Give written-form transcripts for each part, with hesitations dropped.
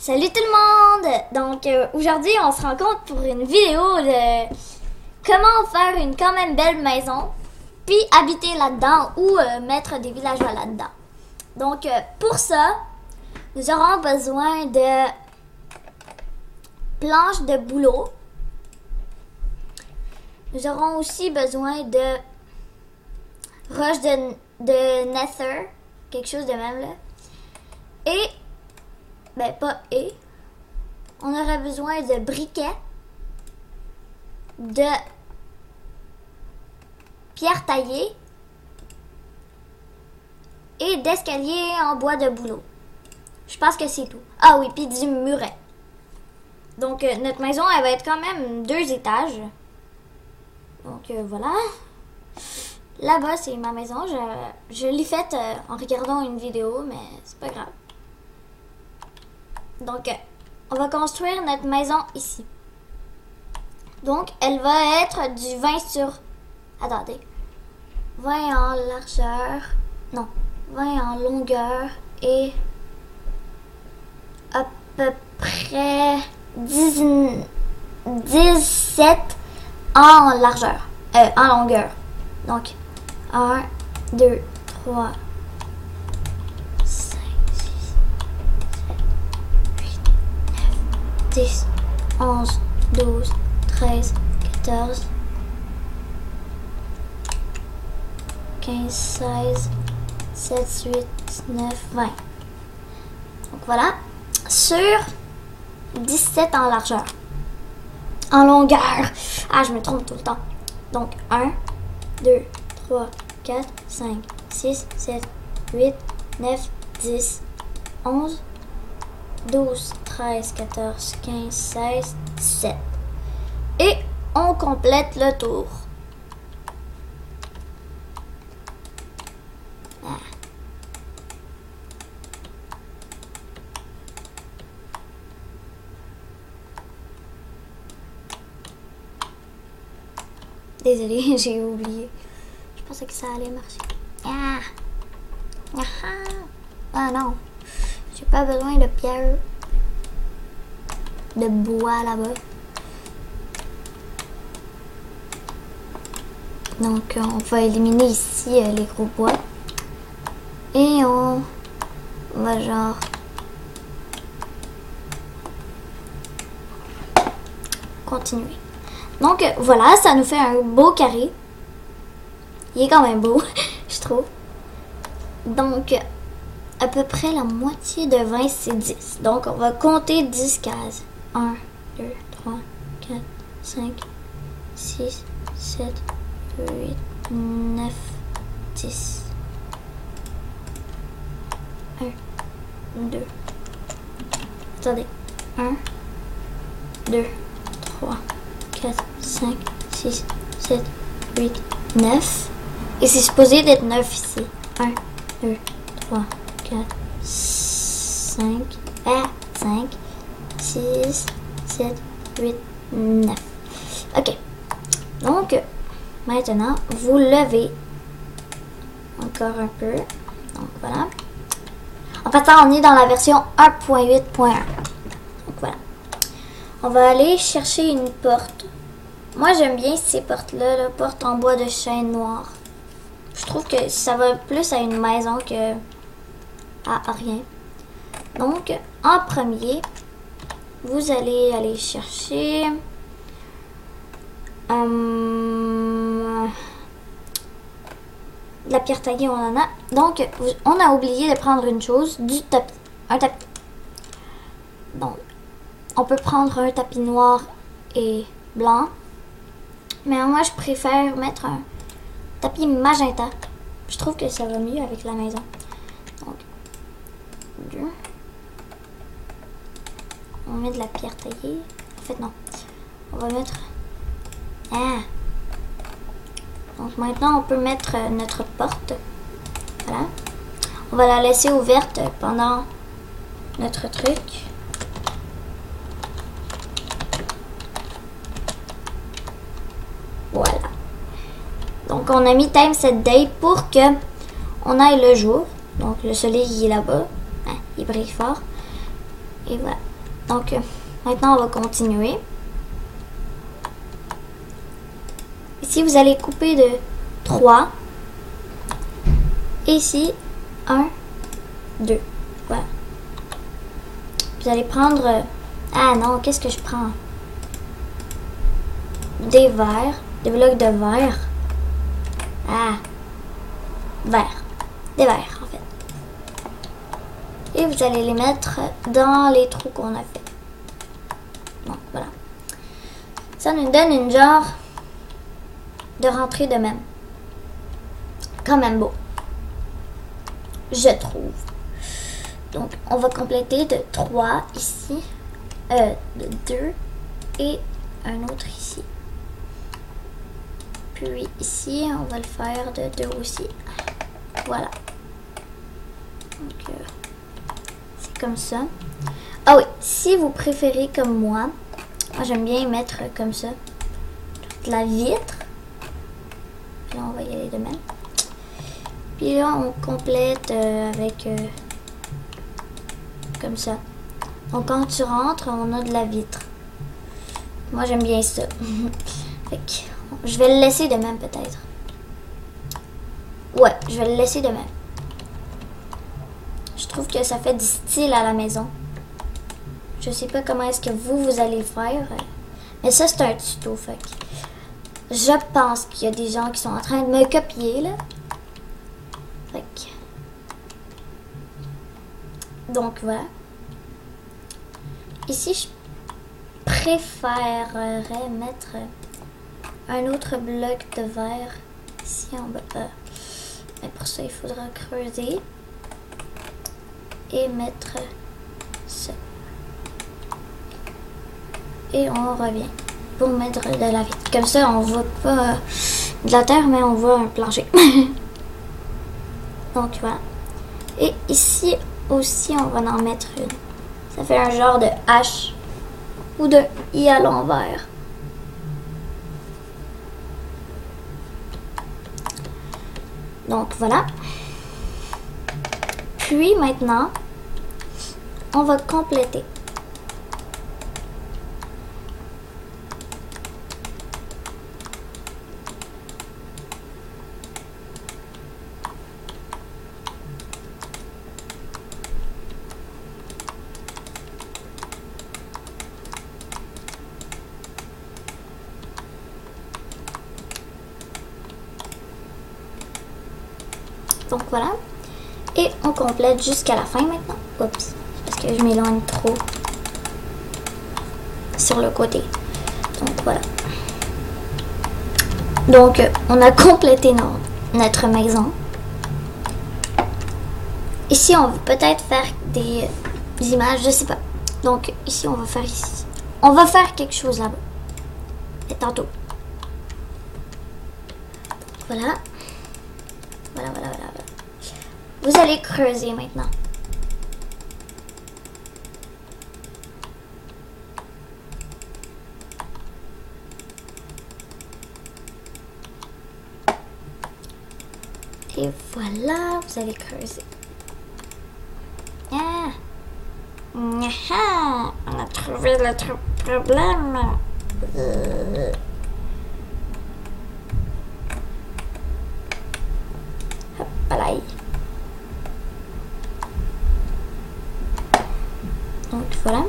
Salut tout le monde! Donc aujourd'hui on se rencontre pour une vidéo de comment faire une quand même belle maison puis habiter là-dedans ou mettre des villageois là-dedans. Donc pour ça, nous aurons besoin de planches de bouleau. Nous aurons aussi besoin de roches de nether, quelque chose de même là. Et on aurait besoin de briquets, de pierres taillées et d'escaliers en bois de bouleau. Je pense que c'est tout. Ah oui, puis du muret. Donc notre maison, elle va être quand même 2 étages. Donc voilà. Là-bas, c'est ma maison. Je l'ai faite en regardant une vidéo, mais c'est pas grave. Donc, on va construire notre maison ici. Donc, elle va être du 20 sur... Attendez. 20 en largeur. Non. 20 en longueur. Et à peu près 17 en largeur. En longueur. Donc, 1, 2, 3... 10, 11, 12, 13, 14, 15, 16, 17, 18, 19, 20. Donc voilà. Sur 17 en largeur. En longueur. Ah, je me trompe tout le temps. Donc 1, 2, 3, 4, 5, 6, 7, 8, 9, 10, 11, 12, 13, 14, 15, 16, 17. Et on complète le tour. Ah. Désolée, j'ai oublié. Je pensais que ça allait marcher. Ah, ah non. J'ai pas besoin de pierre, de bois là-bas. Donc, on va éliminer ici les gros bois. Et on va genre... continuer. Donc, voilà, ça nous fait un beau carré. Il est quand même beau, je trouve. Donc... à peu près la moitié de 20, c'est 10. Donc, on va compter 10 cases. 1, 2, 3, 4, 5, 6, 7, 8, 9, 10. 1, 2. Attendez. 1, 2, 3, 4, 5, 6, 7, 8, 9. Et c'est supposé d'être 9 ici. 1, 2, 3, 4, 5, 6, 7, 8, 9. Ok. Donc, maintenant, vous levez encore un peu. Donc, voilà. En fait, ça, on est dans la version 1.8.1. Donc, voilà. On va aller chercher une porte. Moi, j'aime bien ces portes-là, la porte en bois de chêne noir. Je trouve que ça va plus à une maison que... à rien. Donc, en premier, vous allez aller chercher la pierre taillée, on en a. Donc, on a oublié de prendre une chose, du tapis. Un tapis. Donc, on peut prendre un tapis noir et blanc. Mais moi, je préfère mettre un tapis magenta. Je trouve que ça va mieux avec la maison. Donc, 2. On met de la pierre taillée. En fait, non. On va mettre... Ah! Donc maintenant, on peut mettre notre porte. Voilà. On va la laisser ouverte pendant notre truc. Voilà. Donc on a mis time set day pour que on aille le jour. Donc le soleil il est là-bas. Il brille fort. Et voilà. Donc, maintenant, on va continuer. Ici, vous allez couper de 3. Et ici, 1, 2. Voilà. Vous allez prendre... ah non, qu'est-ce que je prends? Des verres. Des blocs de verre. Ah. Verre. Des verres, en fait. Et vous allez les mettre dans les trous qu'on a fait. Donc, voilà. Ça nous donne une genre de rentrée de même. Quand même beau. Je trouve. Donc, on va compléter de 3 ici. De 2. Et un autre ici. Puis ici, on va le faire de 2 aussi. Voilà. Donc, c'est comme ça. Ah oui, si vous préférez comme moi j'aime bien mettre comme ça toute la vitre. Là, on va y aller de même. Puis là, on complète avec comme ça. Donc, quand tu rentres, on a de la vitre. Moi, j'aime bien ça. Fait que, je vais le laisser de même, peut-être. Ouais, je vais le laisser de même. Je trouve que ça fait du style à la maison. Je sais pas comment est-ce que vous allez faire. Mais ça, c'est un tuto, fait que je pense qu'il y a des gens qui sont en train de me copier, là. Fait que... donc, voilà. Ici, je préférerais mettre un autre bloc de verre ici en bas. Mais pour ça, il faudra creuser et mettre ça. Et on revient pour mettre de la vitre. Comme ça, on voit pas de la terre, mais on voit un plancher. Donc, voilà. Et ici aussi, on va en mettre une. Ça fait un genre de H ou de I à l'envers. Donc, voilà. Puis, maintenant, on va compléter. Donc voilà. Et on complète jusqu'à la fin maintenant. Oups. Parce que je m'éloigne trop sur le côté. Donc voilà. Donc on a complété notre maison. Ici on va peut-être faire des images, je sais pas. Donc ici on va faire ici. On va faire quelque chose là-bas. Et tantôt. Voilà. Voilà. Vous allez creuser maintenant. Et voilà, vous allez creuser. Ah! Ah! On a trouvé le problème. Hop là. Donc voilà.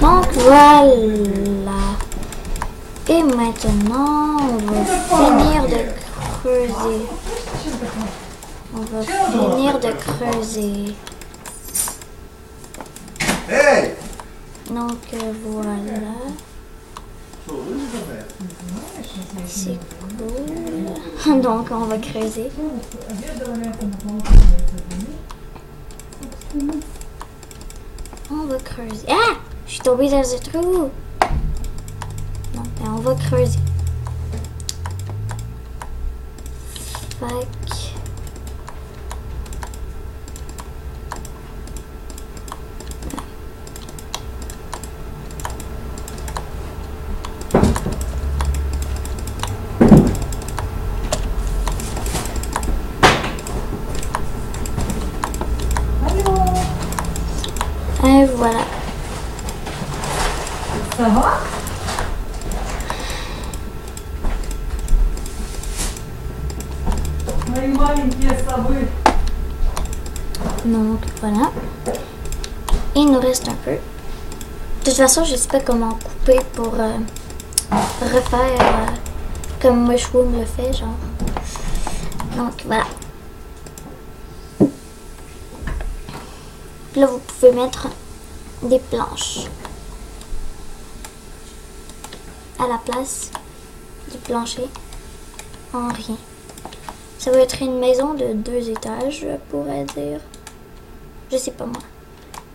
Donc voilà. Et maintenant, on va finir de creuser. On va finir de creuser. Hey! Donc voilà. C'est cool. Donc on va creuser. On va creuser. Ah! Je suis tombée dans un trou. Non, mais on va creuser. Fait que... Et voilà. Ça va? Мои маленькие совы. Donc voilà. Il nous reste un peu. De toute façon, je sais pas comment couper pour refaire comme Mushroom le fait, genre. Donc voilà. Là, vous pouvez mettre des planches à la place du plancher en rien. Ça va être une maison de 2 étages, je pourrais dire. Je sais pas moi.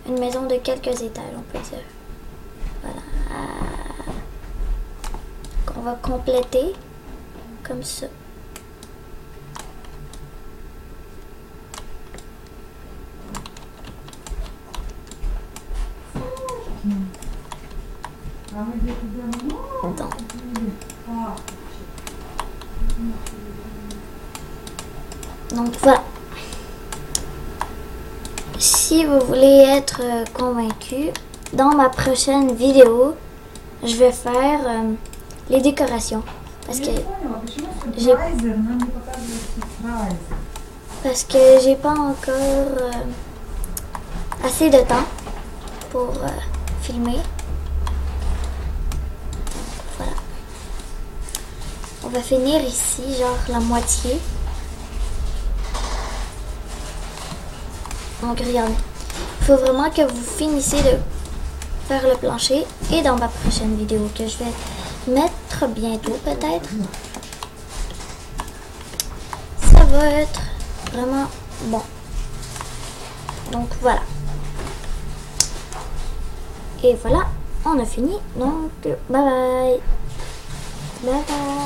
Une maison de quelques étages, on peut dire. Voilà. On va compléter comme ça. Donc voilà. Si vous voulez être convaincu, dans ma prochaine vidéo, je vais faire les décorations. Parce que j'ai pas encore assez de temps pour filmer. Voilà. On va finir ici, genre la moitié. Donc regardez, il faut vraiment que vous finissiez de faire le plancher et dans ma prochaine vidéo que je vais mettre bientôt peut-être, ça va être vraiment bon. Donc voilà. Et voilà, on a fini. Donc bye bye. Bye bye.